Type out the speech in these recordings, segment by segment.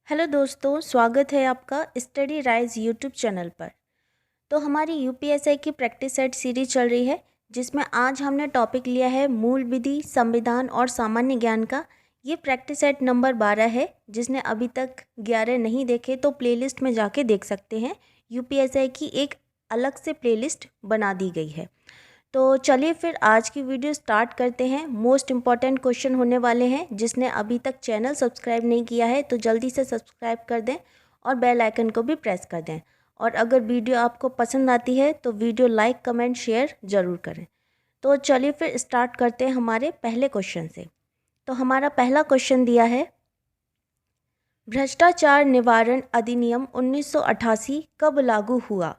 Hello दोस्तों, स्वागत है आपका स्टडी राइज यूट्यूब चैनल पर। तो हमारी यूपीएससी की प्रैक्टिस सेट सीरीज चल रही है, जिसमें आज हमने टॉपिक लिया है मूल विधि, संविधान और सामान्य ज्ञान का। ये प्रैक्टिस सेट नंबर 12 है। जिसने अभी तक 11 नहीं देखे तो प्लेलिस्ट में जाके देख सकते हैं। यूपीएससी की एक अलग से प्लेलिस्ट बना दी गई है। तो चलिए फिर आज की वीडियो स्टार्ट करते हैं। मोस्ट इम्पॉर्टेंट क्वेश्चन होने वाले हैं। जिसने अभी तक चैनल सब्सक्राइब नहीं किया है तो जल्दी से सब्सक्राइब कर दें और बेल आइकन को भी प्रेस कर दें। और अगर वीडियो आपको पसंद आती है तो वीडियो लाइक, कमेंट, शेयर ज़रूर करें। तो चलिए फिर स्टार्ट करते हैं हमारे पहले क्वेश्चन से। तो हमारा पहला क्वेश्चन दिया है, भ्रष्टाचार निवारण अधिनियम 1988 कब लागू हुआ?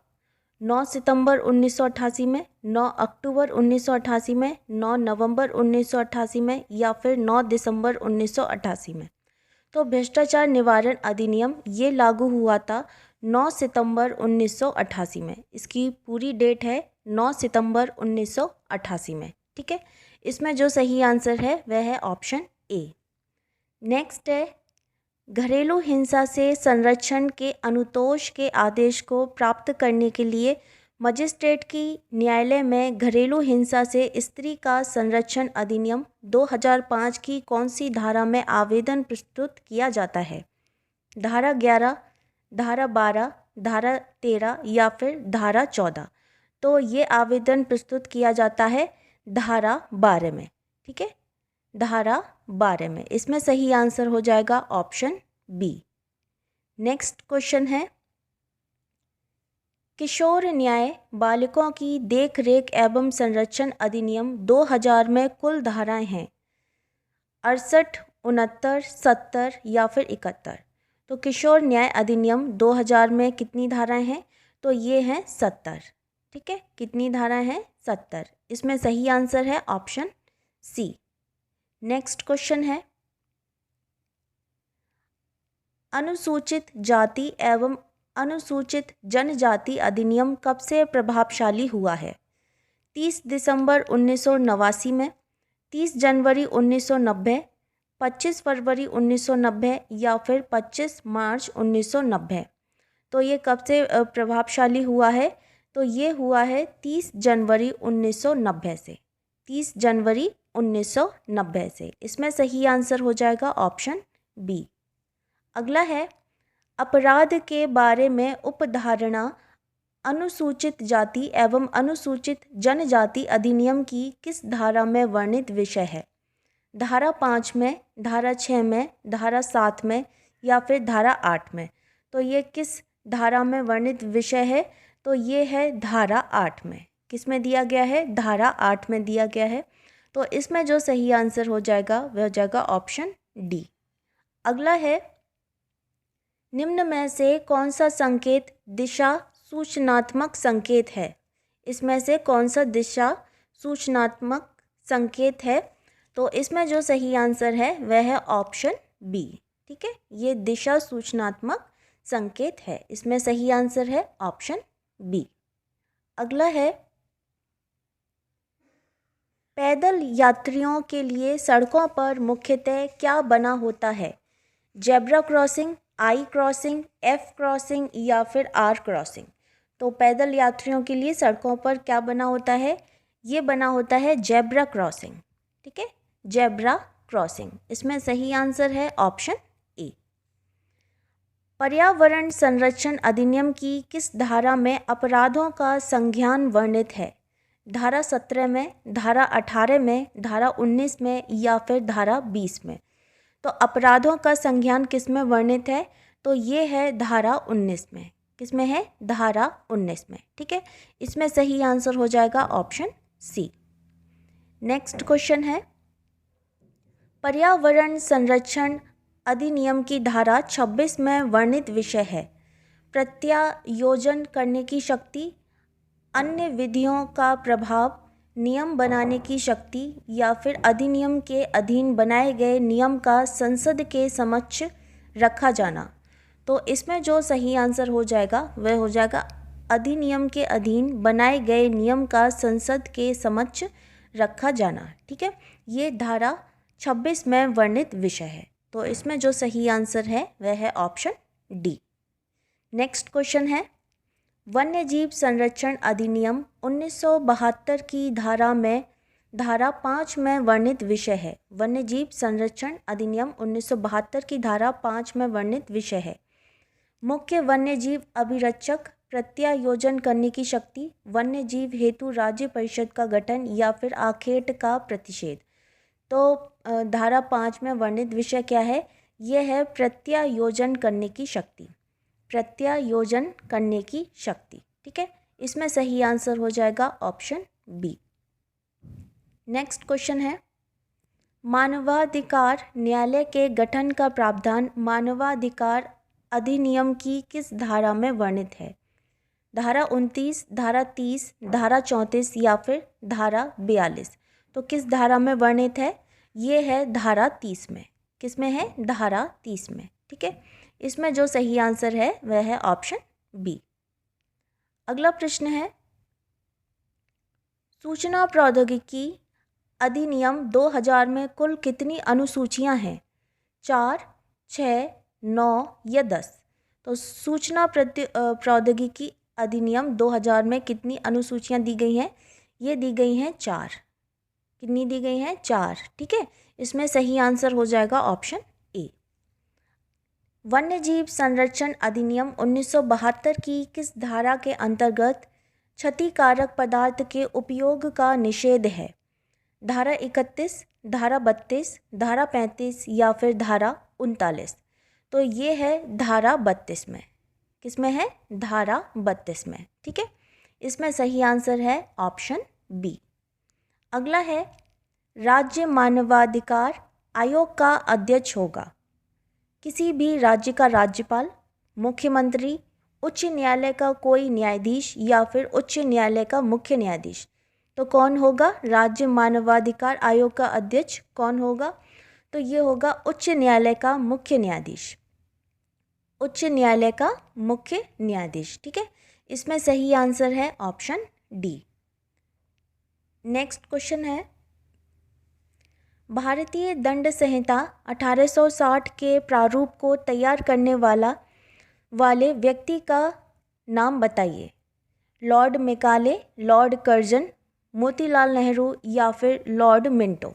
9 सितंबर 1988 में, 9 अक्टूबर 1988 में, 9 नवंबर 1988 में या फिर 9 दिसंबर 1988 में। तो भ्रष्टाचार निवारण अधिनियम ये लागू हुआ था 9 सितंबर 1988 में। इसकी पूरी डेट है 9 सितंबर 1988 में। ठीक है, इसमें जो सही आंसर है वह है ऑप्शन ए। नेक्स्ट है, घरेलू हिंसा से संरक्षण के अनुतोष के आदेश को प्राप्त करने के लिए मजिस्ट्रेट की न्यायालय में घरेलू हिंसा से स्त्री का संरक्षण अधिनियम 2005 की कौन सी धारा में आवेदन प्रस्तुत किया जाता है? धारा 11, धारा 12, धारा 13 या फिर धारा 14। तो ये आवेदन प्रस्तुत किया जाता है धारा 12 में। ठीक है, धारा 12 में। इसमें सही आंसर हो जाएगा ऑप्शन बी। नेक्स्ट क्वेश्चन है, किशोर न्याय बालिकों की देख रेख एवं संरक्षण अधिनियम 2000 में कुल धाराएं हैं 68, 69, 70 या फिर 71। तो किशोर न्याय अधिनियम 2000 में कितनी धाराएं हैं? तो ये हैं 70। ठीक है, कितनी धाराएं हैं? 70। इसमें सही आंसर है ऑप्शन सी। नेक्स्ट क्वेश्चन है, अनुसूचित जाति एवं अनुसूचित जनजाति अधिनियम कब से प्रभावशाली हुआ है? 30 दिसंबर 1989 में, 30 जनवरी 1990, 25 फरवरी 1990 या फिर 25 मार्च 1990। तो ये कब से प्रभावशाली हुआ है? तो ये हुआ है 30 जनवरी 1990 से। 30 जनवरी 1990 से। इसमें सही आंसर हो जाएगा ऑप्शन बी। अगला है, अपराध के बारे में उपधारणा अनुसूचित जाति एवं अनुसूचित जनजाति अधिनियम की किस धारा में वर्णित विषय है? धारा 5 में, धारा 6 में, धारा 7 में या फिर धारा 8 में। तो ये किस धारा में वर्णित विषय है? तो ये है धारा 8 में। किस में दिया गया है? धारा 8 में दिया गया है। तो इसमें जो सही आंसर हो जाएगा वह हो जाएगा ऑप्शन डी। अगला है, निम्न में से कौन सा संकेत दिशा सूचनात्मक संकेत है? इसमें से कौन सा दिशा सूचनात्मक संकेत है? तो इसमें जो सही आंसर है वह है ऑप्शन बी। ठीक है, ये दिशा सूचनात्मक संकेत है। इसमें सही आंसर है ऑप्शन बी। अगला है, पैदल यात्रियों के लिए सड़कों पर मुख्यतः क्या बना होता है? जेब्रा क्रॉसिंग, आई क्रॉसिंग, एफ क्रॉसिंग या फिर आर क्रॉसिंग। तो पैदल यात्रियों के लिए सड़कों पर क्या बना होता है? ये बना होता है जेब्रा क्रॉसिंग। ठीक है, जेब्रा क्रॉसिंग। इसमें सही आंसर है ऑप्शन ए। पर्यावरण संरक्षण अधिनियम की किस धारा में अपराधों का संज्ञान वर्णित है? धारा 17 में, धारा 18 में, धारा 19 में या फिर धारा 20 में। तो अपराधों का संज्ञान किस में वर्णित है? तो ये है धारा 19 में। किस में है? धारा 19 में। ठीक है, इसमें सही आंसर हो जाएगा ऑप्शन सी। नेक्स्ट क्वेश्चन है, पर्यावरण संरक्षण अधिनियम की धारा 26 में वर्णित विषय है प्रत्यायोजन करने की शक्ति, अन्य विधियों का प्रभाव, नियम बनाने की शक्ति या फिर अधिनियम के अधीन बनाए गए नियम का संसद के समक्ष रखा जाना। तो इसमें जो सही आंसर हो जाएगा वह हो जाएगा अधिनियम के अधीन बनाए गए नियम का संसद के समक्ष रखा जाना। ठीक है, ये धारा 26 में वर्णित विषय है। तो इसमें जो सही आंसर है वह है ऑप्शन डी। नेक्स्ट क्वेश्चन है, वन्यजीव संरक्षण अधिनियम 1972 की धारा 5 में वर्णित विषय है। वन्यजीव संरक्षण अधिनियम 1972 की धारा 5 में वर्णित विषय है। मुख्य वन्यजीव अभिरक्षक प्रत्यायोजन करने की शक्ति, वन्यजीव हेतु राज्य परिषद का गठन या फिर आखेट का प्रतिषेध। तो धारा 5 में वर्णित विषय क्या है? यह है प्रत्यायोजन करने की शक्ति, प्रत्यायोजन करने की शक्ति। ठीक है, इसमें सही आंसर हो जाएगा ऑप्शन बी। नेक्स्ट क्वेश्चन है, मानवाधिकार न्यायालय के गठन का प्रावधान मानवाधिकार अधिनियम की किस धारा में वर्णित है? धारा 29, धारा 30, धारा 34 या फिर धारा 42। तो किस धारा में वर्णित है? ये है धारा 30 में। किस में है? धारा 30 में। ठीक है, इसमें जो सही आंसर है वह है ऑप्शन बी। अगला प्रश्न है, सूचना प्रौद्योगिकी अधिनियम 2000 में कुल कितनी अनुसूचियां हैं? 4, 6, 9 या 10। तो सूचना प्रौद्योगिकी अधिनियम 2000 में कितनी अनुसूचियां दी गई हैं? ये दी गई हैं 4। कितनी दी गई हैं? 4। ठीक है, इसमें सही आंसर हो जाएगा ऑप्शन ए। वन्यजीव संरक्षण अधिनियम 1972 की किस धारा के अंतर्गत क्षतिकारक पदार्थ के उपयोग का निषेध है? धारा 31, धारा 32, धारा 35 या फिर धारा 39। तो ये है धारा 32 में। किस में है? धारा 32 में। ठीक है, इसमें सही आंसर है ऑप्शन बी। अगला है, राज्य मानवाधिकार आयोग का अध्यक्ष होगा किसी भी राज्य का राज्यपाल, मुख्यमंत्री, उच्च न्यायालय का कोई न्यायाधीश या फिर उच्च न्यायालय का मुख्य न्यायाधीश। तो कौन होगा राज्य मानवाधिकार आयोग का अध्यक्ष? कौन होगा? तो ये होगा उच्च न्यायालय का मुख्य न्यायाधीश, उच्च न्यायालय का मुख्य न्यायाधीश। ठीक है, इसमें सही आंसर है ऑप्शन डी। नेक्स्ट क्वेश्चन है, भारतीय दंड संहिता 1860 के प्रारूप को तैयार करने वाले व्यक्ति का नाम बताइए। Lord Macaulay, Lord Curzon, Motilal Nehru या फिर लॉर्ड मिंटो।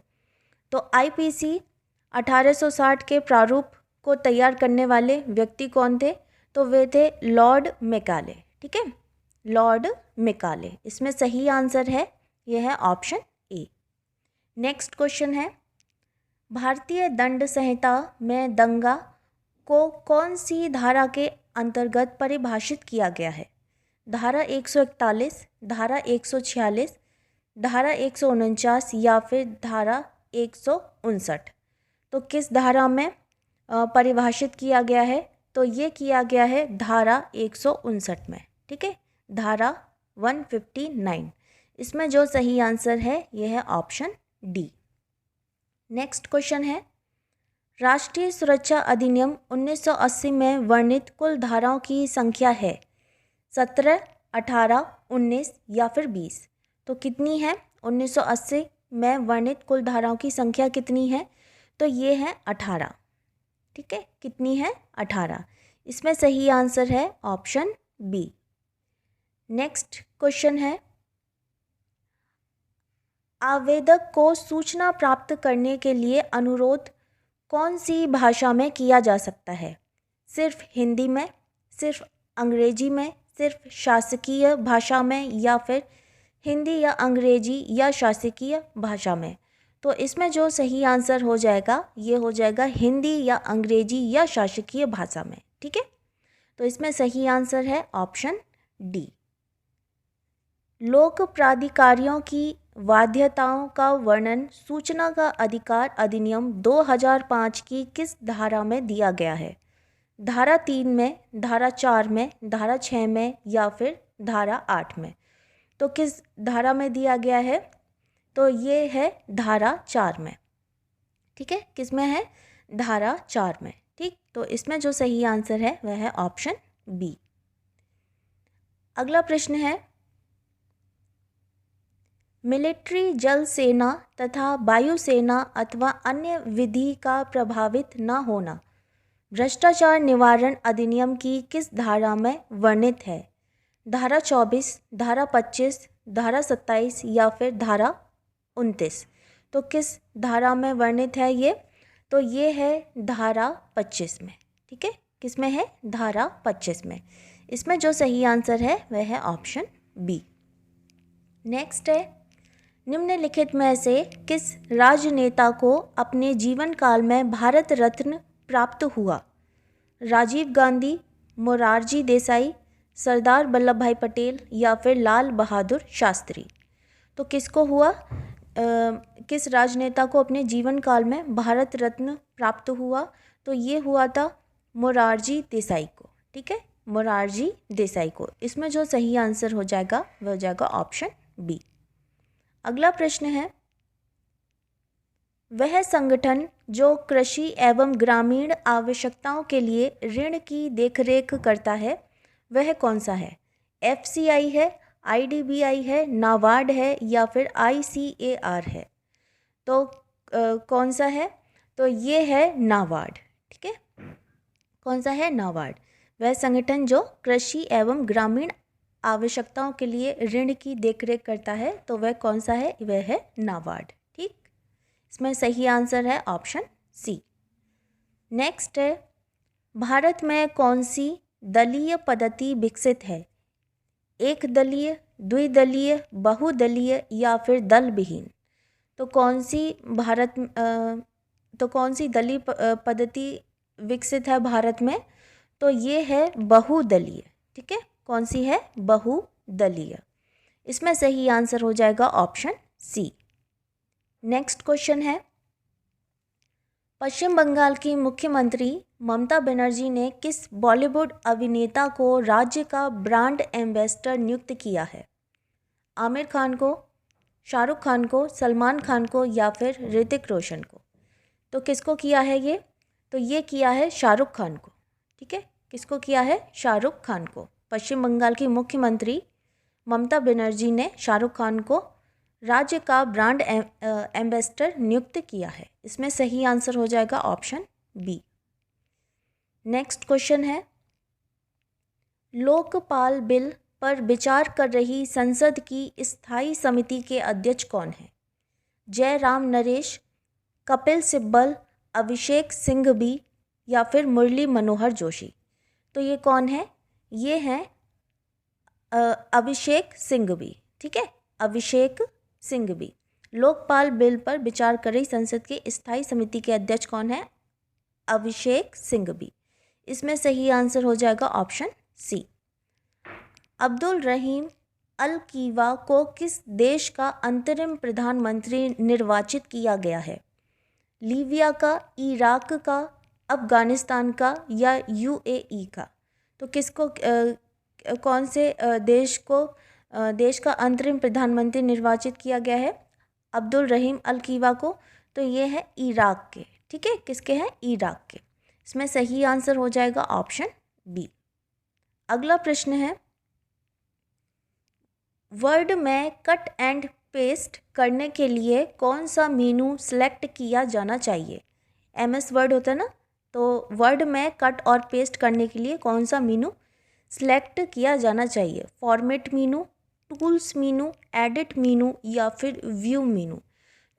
तो आईपीसी 1860 के प्रारूप को तैयार करने वाले व्यक्ति कौन थे? तो वे थे लॉर्ड मेकाले। ठीक है, लॉर्ड मेकाले। इसमें सही आंसर है यह है ऑप्शन ए। नेक्स्ट क्वेश्चन है, भारतीय दंड संहिता में दंगा को कौन सी धारा के अंतर्गत परिभाषित किया गया है? धारा 141, धारा 146, धारा 149 या फिर धारा 159। तो किस धारा में परिभाषित किया गया है? तो ये किया गया है धारा 159 में। ठीक है, धारा 159। इसमें जो सही आंसर है यह है ऑप्शन डी। नेक्स्ट क्वेश्चन है, राष्ट्रीय सुरक्षा अधिनियम 1980 में वर्णित कुल धाराओं की संख्या है 17, 18, 19 या फिर 20। तो कितनी है? 1980 में वर्णित कुल धाराओं की संख्या कितनी है? तो ये है 18। ठीक है, कितनी है? 18। इसमें सही आंसर है ऑप्शन बी। नेक्स्ट क्वेश्चन है, आवेदक को सूचना प्राप्त करने के लिए अनुरोध कौन सी भाषा में किया जा सकता है? सिर्फ हिंदी में, सिर्फ अंग्रेजी में, सिर्फ शासकीय भाषा में या फिर हिंदी या अंग्रेजी या शासकीय भाषा में? तो इसमें जो सही आंसर हो जाएगा ये हो जाएगा हिंदी या अंग्रेजी या शासकीय भाषा में। ठीक है, तो इसमें सही आंसर है ऑप्शन डी। लोक प्राधिकारियों की बाध्यताओं का वर्णन सूचना का अधिकार अधिनियम 2005 की किस धारा में दिया गया है? धारा 3 में, धारा 4 में, धारा 6 में या फिर धारा 8 में? तो किस धारा में दिया गया है? तो ये है धारा 4 में। ठीक है, किस में है? धारा 4 में। ठीक, तो इसमें जो सही आंसर है वह है ऑप्शन बी। अगला प्रश्न है, मिलिट्री जल सेना तथा वायुसेना अथवा अन्य विधि का प्रभावित न होना भ्रष्टाचार निवारण अधिनियम की किस धारा में वर्णित है? धारा 24, धारा 25, धारा 27 या फिर धारा 29। तो किस धारा में वर्णित है ये? तो ये है धारा 25 में। ठीक है, किस में है? धारा 25 में। इसमें जो सही आंसर है वह है ऑप्शन बी। नेक्स्ट है, निम्नलिखित में से किस राजनेता को अपने जीवन काल में भारत रत्न प्राप्त हुआ? राजीव गांधी, मोरारजी देसाई, सरदार वल्लभ भाई पटेल या फिर लाल बहादुर शास्त्री। तो किसको हुआ? किस राजनेता को अपने जीवन काल में भारत रत्न प्राप्त हुआ? तो ये हुआ था मोरारजी देसाई को। ठीक है, मोरारजी देसाई को। इसमें जो सही आंसर हो जाएगा वह हो जाएगा ऑप्शन बी। अगला प्रश्न है, वह संगठन जो कृषि एवं ग्रामीण आवश्यकताओं के लिए ऋण की देखरेख करता है वह कौन सा है? FCI है, IDBI है, नाबार्ड है या फिर ICAR है? तो कौन सा है? तो ये है नाबार्ड। ठीक है, कौन सा है? नाबार्ड। वह संगठन जो कृषि एवं ग्रामीण आवश्यकताओं के लिए ऋण की देखरेख करता है, तो वह कौन सा है? वह है नाबार्ड। ठीक, इसमें सही आंसर है ऑप्शन सी। नेक्स्ट है, भारत में कौन सी दलीय पद्धति विकसित है? एक दलीय, द्विदलीय, बहुदलीय या फिर दल विहीन? तो कौन सी दलीय पद्धति विकसित है भारत में? तो ये है बहुदलीय। ठीक है, कौन सी है? बहुदलीय। इसमें सही आंसर हो जाएगा ऑप्शन सी। नेक्स्ट क्वेश्चन है, पश्चिम बंगाल की मुख्यमंत्री ममता बनर्जी ने किस बॉलीवुड अभिनेता को राज्य का ब्रांड एम्बेसडर नियुक्त किया है? आमिर खान को, शाहरुख खान को, सलमान खान को या फिर ऋतिक रोशन को? तो किसको किया है ये? तो ये किया है शाहरुख खान को। ठीक है, किसको किया है? शाहरुख खान को। पश्चिम बंगाल की मुख्यमंत्री ममता बनर्जी ने शाहरुख खान को राज्य का ब्रांड एम्बेसडर नियुक्त किया है। इसमें सही आंसर हो जाएगा ऑप्शन बी। नेक्स्ट क्वेश्चन है, लोकपाल बिल पर विचार कर रही संसद की स्थायी समिति के अध्यक्ष कौन है? जयराम नरेश, कपिल सिब्बल, अभिषेक सिंघवी या फिर मुरली मनोहर जोशी? तो ये कौन है? ये हैं अभिषेक सिंघवी। ठीक है, अभिषेक सिंघवी। लोकपाल बिल पर विचार कर रही संसद की स्थायी समिति के अध्यक्ष कौन है? अभिषेक सिंघवी। इसमें सही आंसर हो जाएगा ऑप्शन सी। अब्दुल रहीम अल कीवा को किस देश का अंतरिम प्रधानमंत्री निर्वाचित किया गया है? लीबिया का, इराक का, अफगानिस्तान का या UAE का? तो किसको कौन से देश का अंतरिम प्रधानमंत्री निर्वाचित किया गया है? अब्दुल रहीम अल कीवा को। तो ये है इराक के। ठीक है, किसके हैं? इराक के। इसमें सही आंसर हो जाएगा ऑप्शन बी। अगला प्रश्न है, वर्ड में कट एंड पेस्ट करने के लिए कौन सा मेनू सेलेक्ट किया जाना चाहिए? MS वर्ड होता है ना, तो वर्ड में कट और पेस्ट करने के लिए कौन सा मेनू सेलेक्ट किया जाना चाहिए? फॉर्मेट मेनू, टूल्स मेनू, एडिट मेनू या फिर व्यू मेनू?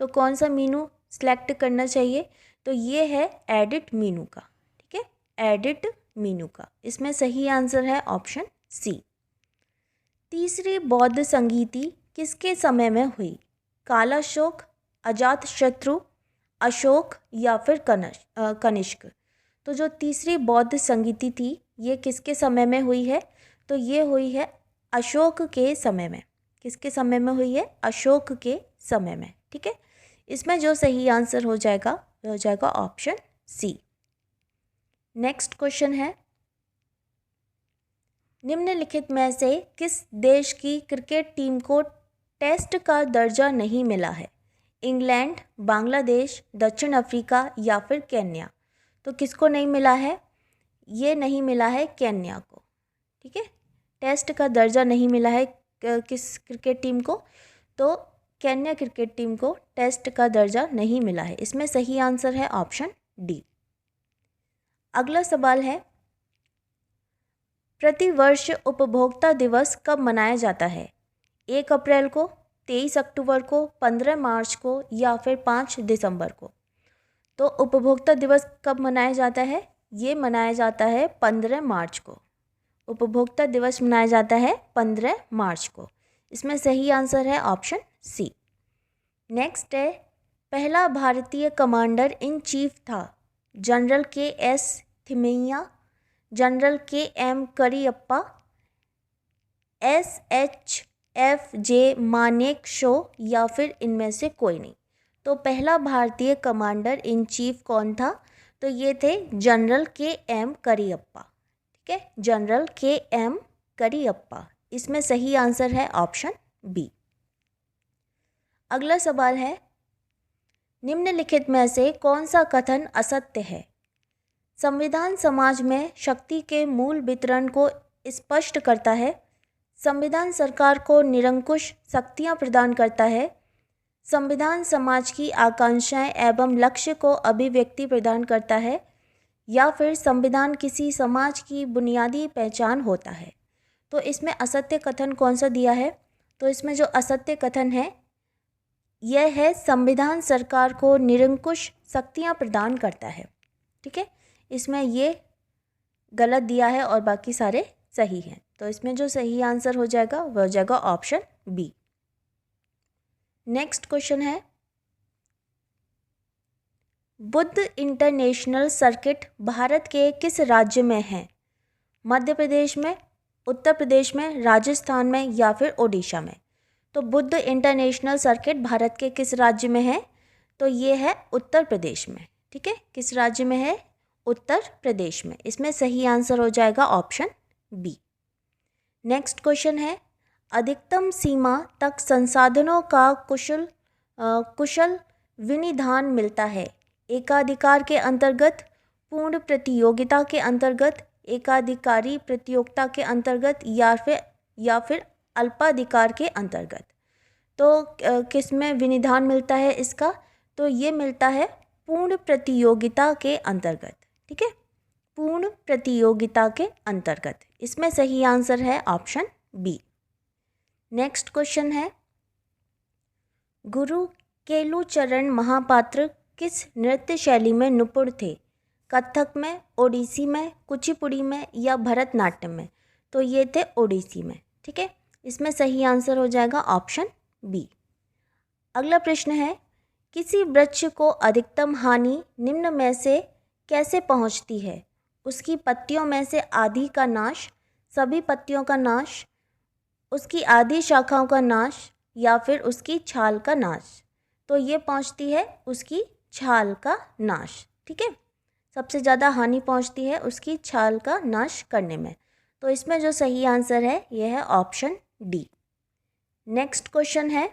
तो कौन सा मेनू सेलेक्ट करना चाहिए? तो ये है एडिट मेनू का। ठीक है, एडिट मेनू का। इसमें सही आंसर है ऑप्शन सी। तीसरी बौद्ध संगीति किसके समय में हुई? कालाशोक, अजातशत्रु, अशोक या फिर कनिष्क? तो जो तीसरी बौद्ध संगीति थी ये किसके समय में हुई है? तो ये हुई है अशोक के समय में। किसके समय में हुई है? अशोक के समय में। ठीक है, इसमें जो सही आंसर हो जाएगा वह हो जाएगा ऑप्शन सी। नेक्स्ट क्वेश्चन है, निम्नलिखित में से किस देश की क्रिकेट टीम को टेस्ट का दर्जा नहीं मिला है? इंग्लैंड, बांग्लादेश, दक्षिण अफ्रीका या फिर केन्या? तो किसको नहीं मिला है? ये नहीं मिला है केन्या को। ठीक है, टेस्ट का दर्जा नहीं मिला है किस क्रिकेट टीम को? तो केन्या क्रिकेट टीम को टेस्ट का दर्जा नहीं मिला है। इसमें सही आंसर है ऑप्शन डी। अगला सवाल है, प्रतिवर्ष उपभोक्ता दिवस कब मनाया जाता है? 1 अप्रैल को, 23 अक्टूबर को, 15 मार्च को या फिर 5 दिसंबर को? तो उपभोक्ता दिवस कब मनाया जाता है? ये मनाया जाता है 15 मार्च को। उपभोक्ता दिवस मनाया जाता है 15 मार्च को। इसमें सही आंसर है ऑप्शन सी। नेक्स्ट है, पहला भारतीय कमांडर इन चीफ था general KS. Thimayya, general KM. Cariappa, S.H.F.J. Manekshaw या फिर इनमें से कोई नहीं? तो पहला भारतीय कमांडर इन चीफ कौन था? तो ये थे जनरल के.एम. करियप्पा। ठीक है, जनरल के.एम. करियप्पा। इसमें सही आंसर है ऑप्शन बी। अगला सवाल है, निम्नलिखित में से कौन सा कथन असत्य है? संविधान समाज में शक्ति के मूल वितरण को स्पष्ट करता है। संविधान सरकार को निरंकुश शक्तियाँ प्रदान करता है। संविधान समाज की आकांक्षाएं एवं लक्ष्य को अभिव्यक्ति प्रदान करता है। या फिर संविधान किसी समाज की बुनियादी पहचान होता है। तो इसमें असत्य कथन कौन सा दिया है? तो इसमें जो असत्य कथन है यह है संविधान सरकार को निरंकुश शक्तियाँ प्रदान करता है। ठीक है, इसमें ये गलत दिया है और बाकी सारे सही हैं। तो इसमें जो सही आंसर हो जाएगा वह हो जाएगा ऑप्शन बी। नेक्स्ट क्वेश्चन है, बुद्ध इंटरनेशनल सर्किट भारत के किस राज्य में है? मध्य प्रदेश में, उत्तर प्रदेश में, राजस्थान में या फिर ओडिशा में? तो बुद्ध इंटरनेशनल सर्किट भारत के किस राज्य में है? तो ये है उत्तर प्रदेश में। ठीक है, किस राज्य में है? उत्तर प्रदेश में। इसमें सही आंसर हो जाएगा ऑप्शन बी। नेक्स्ट क्वेश्चन है, अधिकतम सीमा तक संसाधनों का कुशल विनिधान मिलता है एकाधिकार के अंतर्गत, पूर्ण प्रतियोगिता के अंतर्गत, एकाधिकारी प्रतियोगिता के अंतर्गत या फिर अल्पाधिकार के अंतर्गत? तो किस में विनिधान मिलता है इसका? तो ये मिलता है पूर्ण प्रतियोगिता के अंतर्गत। ठीक है, पूर्ण प्रतियोगिता के अंतर्गत। इसमें सही आंसर है ऑप्शन बी। नेक्स्ट क्वेश्चन है, गुरु केलुचरण महापात्र किस नृत्य शैली में निपुण थे? कथक में, ओडिसी में, कुचिपुड़ी में या भरतनाट्यम में? तो ये थे ओडिसी में। ठीक है, इसमें सही आंसर हो जाएगा ऑप्शन बी। अगला प्रश्न है, किसी वृक्ष को अधिकतम हानि निम्न में से कैसे पहुंचती है? उसकी पत्तियों में से आधी का नाश, सभी पत्तियों का नाश, उसकी आधी शाखाओं का नाश या फिर उसकी छाल का नाश? तो ये पहुंचती है उसकी छाल का नाश। ठीक है, सबसे ज़्यादा हानि पहुंचती है उसकी छाल का नाश करने में। तो इसमें जो सही आंसर है यह है ऑप्शन डी। नेक्स्ट क्वेश्चन है,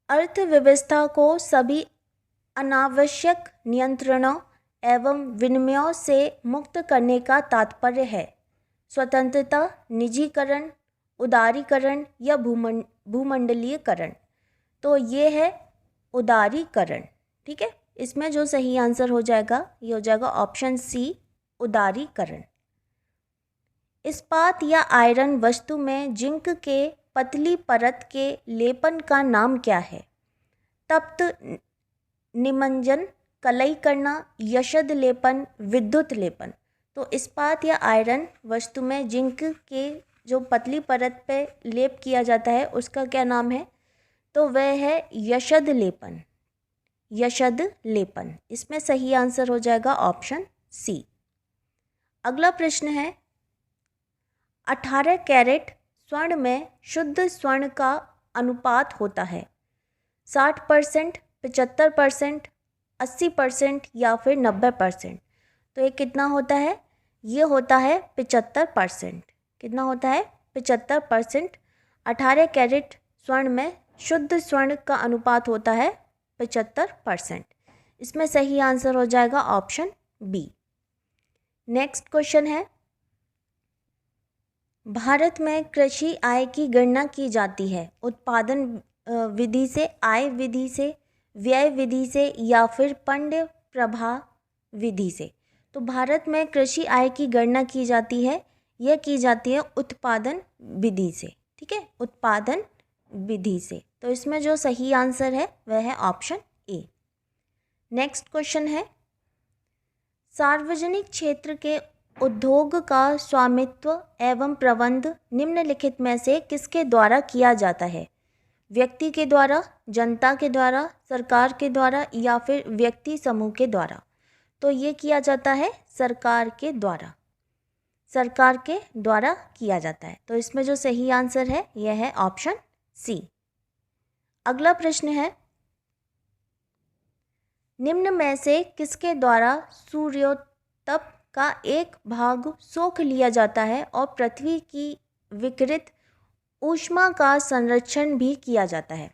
अर्थव्यवस्था को सभी अनावश्यक नियंत्रणों एवं विनिमयों से मुक्त करने का तात्पर्य है स्वतंत्रता, निजीकरण, उदारीकरण या भूमंडलीयकरण? तो ये है उदारीकरण। ठीक है, इसमें जो सही आंसर हो जाएगा ये हो जाएगा ऑप्शन सी, उदारीकरण। इस्पात या आयरन वस्तु में जिंक के पतली परत के लेपन का नाम क्या है? तप्त, निमज्जन, कलई करना, यशद लेपन, विद्युत लेपन? तो इस्पात या आयरन वस्तु में जिंक के जो पतली परत पे लेप किया जाता है उसका क्या नाम है? तो वह है यशद लेपन। यशद लेपन। इसमें सही आंसर हो जाएगा ऑप्शन सी। अगला प्रश्न है, 18 कैरेट स्वर्ण में शुद्ध स्वर्ण का अनुपात होता है 60%, 75%, 80% या फिर 90%? तो ये कितना होता है? ये होता है 75%। कितना होता है? 75%। 18 कैरेट स्वर्ण में शुद्ध स्वर्ण का अनुपात होता है 75%। इसमें सही आंसर हो जाएगा ऑप्शन बी। नेक्स्ट क्वेश्चन है, भारत में कृषि आय की गणना की जाती है उत्पादन विधि से, आय विधि से, व्यय विधि से या फिर पंड्य प्रभा विधि से। तो भारत में कृषि आय की गणना की जाती है, यह की जाती है उत्पादन विधि से। ठीक है, उत्पादन विधि से। तो इसमें जो सही आंसर है वह है ऑप्शन ए। नेक्स्ट क्वेश्चन है, सार्वजनिक क्षेत्र के उद्योग का स्वामित्व एवं प्रबंध निम्नलिखित में से किसके द्वारा किया जाता है? व्यक्ति के द्वारा, जनता के द्वारा, सरकार के द्वारा या फिर व्यक्ति समूह के द्वारा? तो ये किया जाता है सरकार के द्वारा, सरकार के द्वारा किया जाता है। तो इसमें जो सही आंसर है यह है ऑप्शन सी। अगला प्रश्न है, निम्न में से किसके द्वारा सूर्योत्तप का एक भाग सोख लिया जाता है और पृथ्वी की विकिरित ऊष्मा का संरक्षण भी किया जाता है?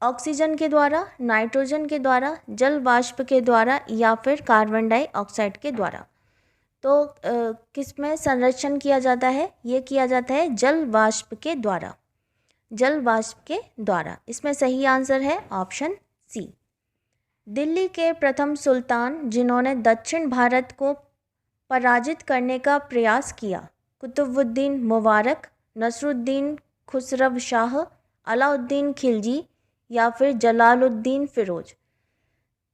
ऑक्सीजन के द्वारा, नाइट्रोजन के द्वारा, जल वाष्प के द्वारा या फिर कार्बन डाइऑक्साइड के द्वारा? तो किस में संरक्षण किया जाता है? ये किया जाता है जल वाष्प के द्वारा, जल वाष्प के द्वारा। इसमें सही आंसर है ऑप्शन सी। दिल्ली के प्रथम सुल्तान जिन्होंने दक्षिण भारत को पराजित करने का प्रयास किया, कुतुबुद्दीन मुबारक, नसरुद्दीन खुसरव शाह, अलाउद्दीन खिलजी या फिर जलालुद्दीन फिरोज?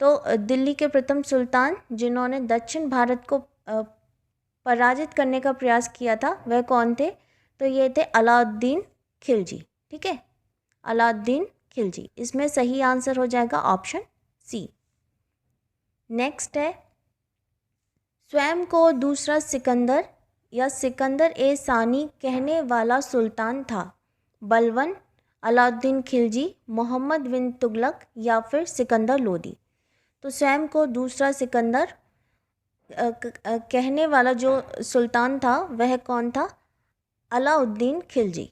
तो दिल्ली के प्रथम सुल्तान जिन्होंने दक्षिण भारत को पराजित करने का प्रयास किया था वह कौन थे? तो ये थे अलाउद्दीन खिलजी। ठीक है, अलाउद्दीन खिलजी। इसमें सही आंसर हो जाएगा ऑप्शन सी। नेक्स्ट है, स्वयं को दूसरा सिकंदर या सिकंदर ए सानी कहने वाला सुल्तान था? बलबन, अलाउद्दीन खिलजी, मोहम्मद बिन तुगलक या फिर सिकंदर लोदी? तो स्वयं को दूसरा सिकंदर कहने वाला जो सुल्तान था वह कौन था? अलाउद्दीन खिलजी।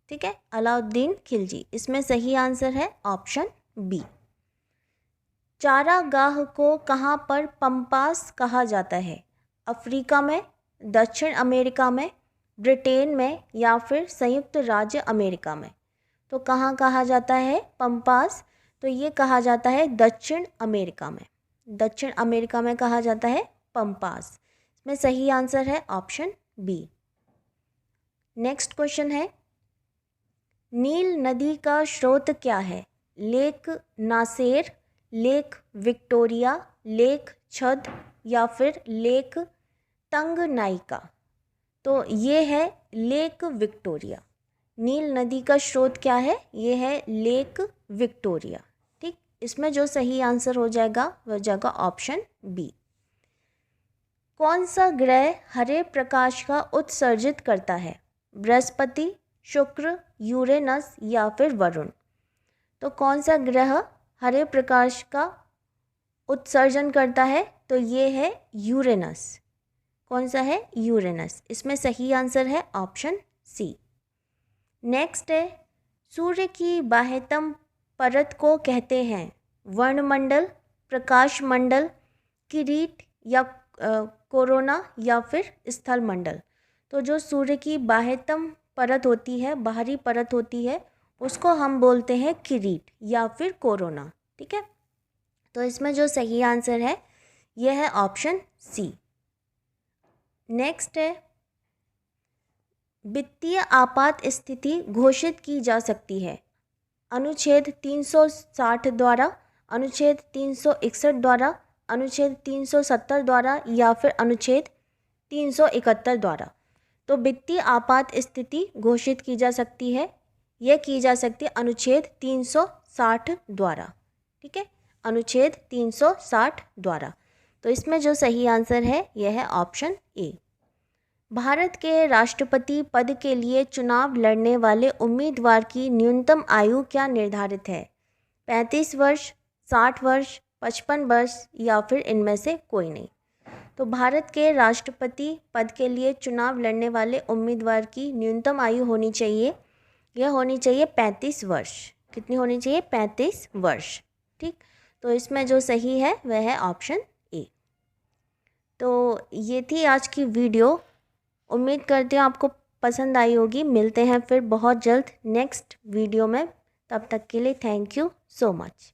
ठीक है, अलाउद्दीन खिलजी। इसमें सही आंसर है ऑप्शन बी। चारागाह को कहाँ पर पंपास कहा जाता है? अफ्रीका में, दक्षिण अमेरिका में, ब्रिटेन में या फिर संयुक्त राज्य अमेरिका में? तो कहाँ कहा जाता है पंपास? तो ये कहा जाता है दक्षिण अमेरिका में, दक्षिण अमेरिका में कहा जाता है पंपास। इसमें सही आंसर है ऑप्शन बी। नेक्स्ट क्वेश्चन है, नील नदी का स्रोत क्या है? Lake Nasser, lake Victoria, lake Chad या फिर लेक तंगनाइका? तो ये है लेक विक्टोरिया। नील नदी का स्रोत क्या है? ये है लेक विक्टोरिया। ठीक, इसमें जो सही आंसर हो जाएगा वह जाएगा ऑप्शन बी। कौन सा ग्रह हरे प्रकाश का उत्सर्जित करता है? बृहस्पति, शुक्र, यूरेनस या फिर वरुण? तो कौन सा ग्रह हरे प्रकाश का उत्सर्जन करता है? तो ये है यूरेनस। कौन सा है? यूरेनस। इसमें सही आंसर है ऑप्शन सी। नेक्स्ट है, सूर्य की बाह्यतम परत को कहते हैं वर्णमंडल, प्रकाश मंडल, किरीट या कोरोना या फिर स्थल मंडल? तो जो सूर्य की बाह्यतम परत होती है, बाहरी परत होती है, उसको हम बोलते हैं किरीट या फिर कोरोना। ठीक है, तो इसमें जो सही आंसर है यह है ऑप्शन सी। नेक्स्ट है, वित्तीय आपात स्थिति घोषित की जा सकती है अनुच्छेद 360 द्वारा, अनुच्छेद 361 द्वारा, अनुच्छेद 370 द्वारा या फिर अनुच्छेद 371 द्वारा? तो वित्तीय आपात स्थिति घोषित की जा सकती है, यह की जा सकती है अनुच्छेद 360 द्वारा। ठीक है, अनुच्छेद 360 द्वारा। तो इसमें जो सही आंसर है यह है ऑप्शन ए। भारत के राष्ट्रपति पद के लिए चुनाव लड़ने वाले उम्मीदवार की न्यूनतम आयु क्या निर्धारित है? 35 वर्ष, 60 वर्ष, 55 वर्ष या फिर इनमें से कोई नहीं? तो भारत के राष्ट्रपति पद के लिए चुनाव लड़ने वाले उम्मीदवार की न्यूनतम आयु होनी चाहिए, यह होनी चाहिए 35 वर्ष। कितनी होनी चाहिए? 35 वर्ष। ठीक, तो इसमें जो सही है वह है ऑप्शन ए। तो ये थी आज की वीडियो। उम्मीद करती हूँ आपको पसंद आई होगी। मिलते हैं फिर बहुत जल्द नेक्स्ट वीडियो में। तब तक के लिए थैंक यू सो मच।